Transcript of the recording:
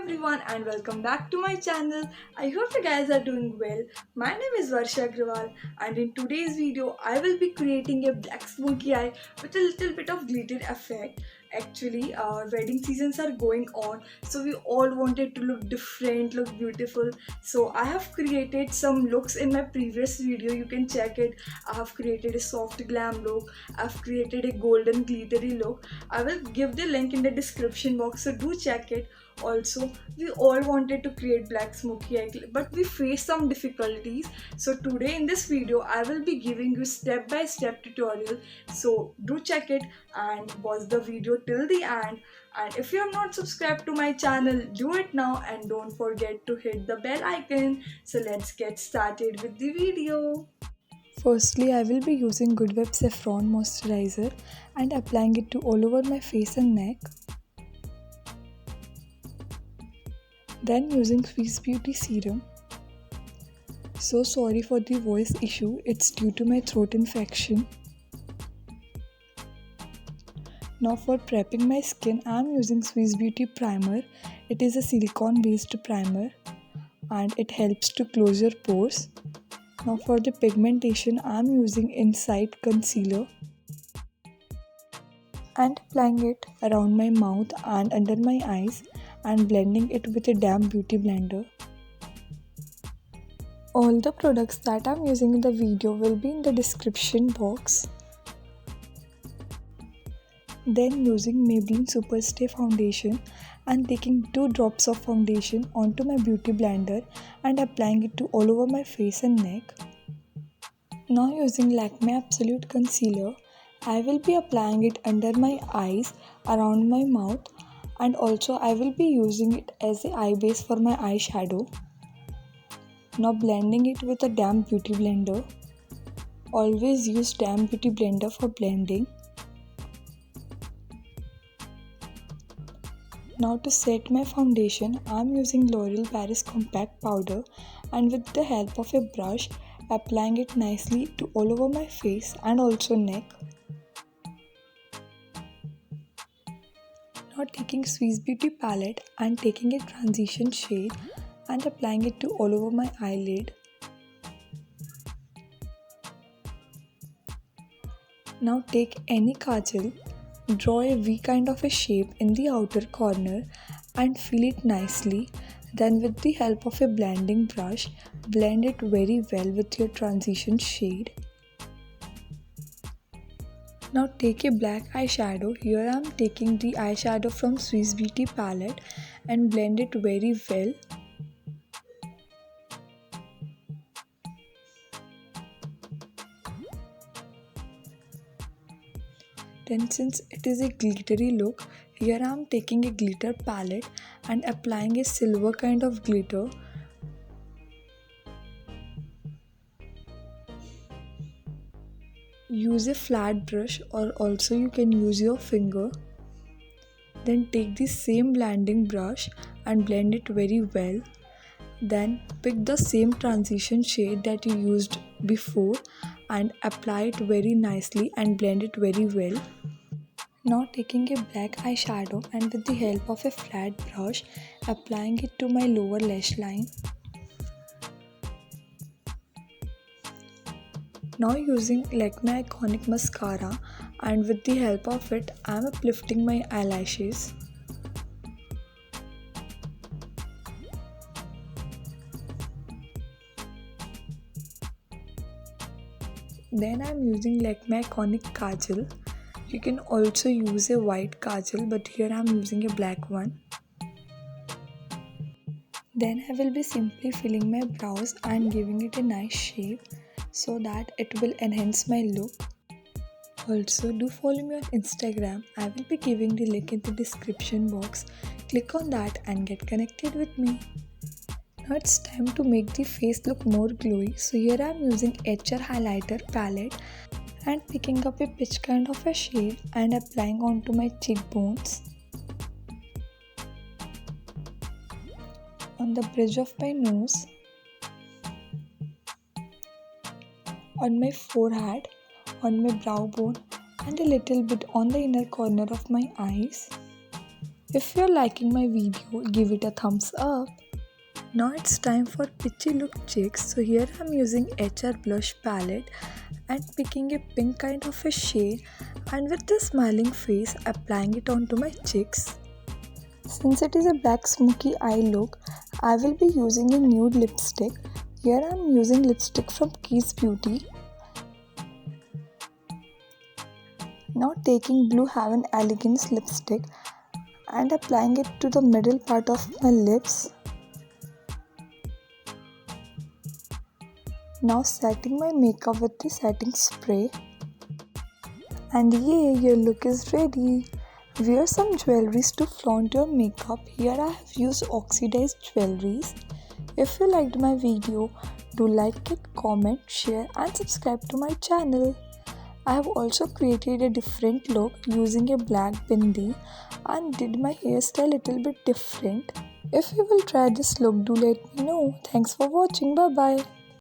everyone and welcome back to my channel. I hope you guys are doing well. My name is Varsha Agrawal and in today's video I will be creating a black smoky eye with a little bit of glitter effect. Actually, our wedding seasons are going on, so we all wanted to look different, look beautiful. So I have created some looks in my previous video. You can check it. I have created a soft glam look. I've created a golden glittery look. I will give the link in the description box, so do check it. Also, we all wanted to create black smoky eye, but we faced some difficulties. So today in this video I will be giving you step-by-step tutorial, so do check it and watch the video till the end. And if you have not subscribed to my channel, do it now and don't forget to hit the bell icon. So let's get started with the video. Firstly, I will be using Good Vibes Saffron Moisturizer and applying it to all over my face and neck. Then using Swiss Beauty Serum. So sorry for the voice issue, it's due to my throat infection. Now for prepping my skin, I am using Swiss Beauty Primer. It is a silicone based primer and it helps to close your pores. Now for the pigmentation, I am using Insight Concealer and applying it around my mouth and under my eyes and blending it with a damp beauty blender. All the products that I'm using in the video will be in the description box. Then using Maybelline Superstay foundation and taking 2 drops of foundation onto my beauty blender and applying it to all over my face and neck. Now using Lakme Absolute Concealer, I will be applying it under my eyes, around my mouth, and also I will be using it as a eye base for my eyeshadow. Now blending it with a damp beauty blender. Always use damp beauty blender for blending. Now to set my foundation, I am using L'Oreal Paris Compact Powder and with the help of a brush, applying it nicely to all over my face and also neck. Now taking Swiss Beauty palette and taking a transition shade and applying it to all over my eyelid. Now take any kajal, draw a V kind of a shape in the outer corner and fill it nicely. Then with the help of a blending brush, blend it very well with your transition shade. Now take a black eyeshadow. Here I am taking the eyeshadow from Swiss Beauty palette and blend it very well. Then since it is a glittery look, here I am taking a glitter palette and applying a silver kind of glitter. Use a flat brush or also you can use your finger. Then take the same blending brush and blend it very well. Then pick the same transition shade that you used before and apply it very nicely and blend it very well. Now taking a black eyeshadow and with the help of a flat brush, applying it to my lower lash line. Now using Lakme Iconic Mascara and with the help of it, I am uplifting my eyelashes. Then I am using Lakme Iconic Kajal. You can also use a white kajal, but here I am using a black one. Then I will be simply filling my brows and giving it a nice shape so that it will enhance my look. Also do follow me on Instagram. I will be giving the link in the description box. Click on that and get connected with me. Now it's time to make the face look more glowy. So here I am using HR highlighter palette and picking up a peach kind of a shade and applying onto my cheekbones, on the bridge of my nose, on my forehead, on my brow bone and a little bit on the inner corner of my eyes. If you're liking my video, give it a thumbs up. Now it's time for pitchy look chicks. So here I'm using HR blush palette and picking a pink kind of a shade, and with the smiling face applying it onto my cheeks. Since it is a black smoky eye look, I will be using a nude lipstick. Here I am using lipstick from Keys Beauty. Now taking Blue Heaven Elegance lipstick and applying it to the middle part of my lips. Now setting my makeup with the setting spray. And yay, your look is ready. Wear some jewelries to flaunt your makeup. Here I have used oxidized jewelries. If you liked my video, do like it, comment, share and subscribe to my channel. I have also created a different look using a black bindi and did my hairstyle a little bit different. If you will try this look, do let me know. Thanks for watching. Bye bye.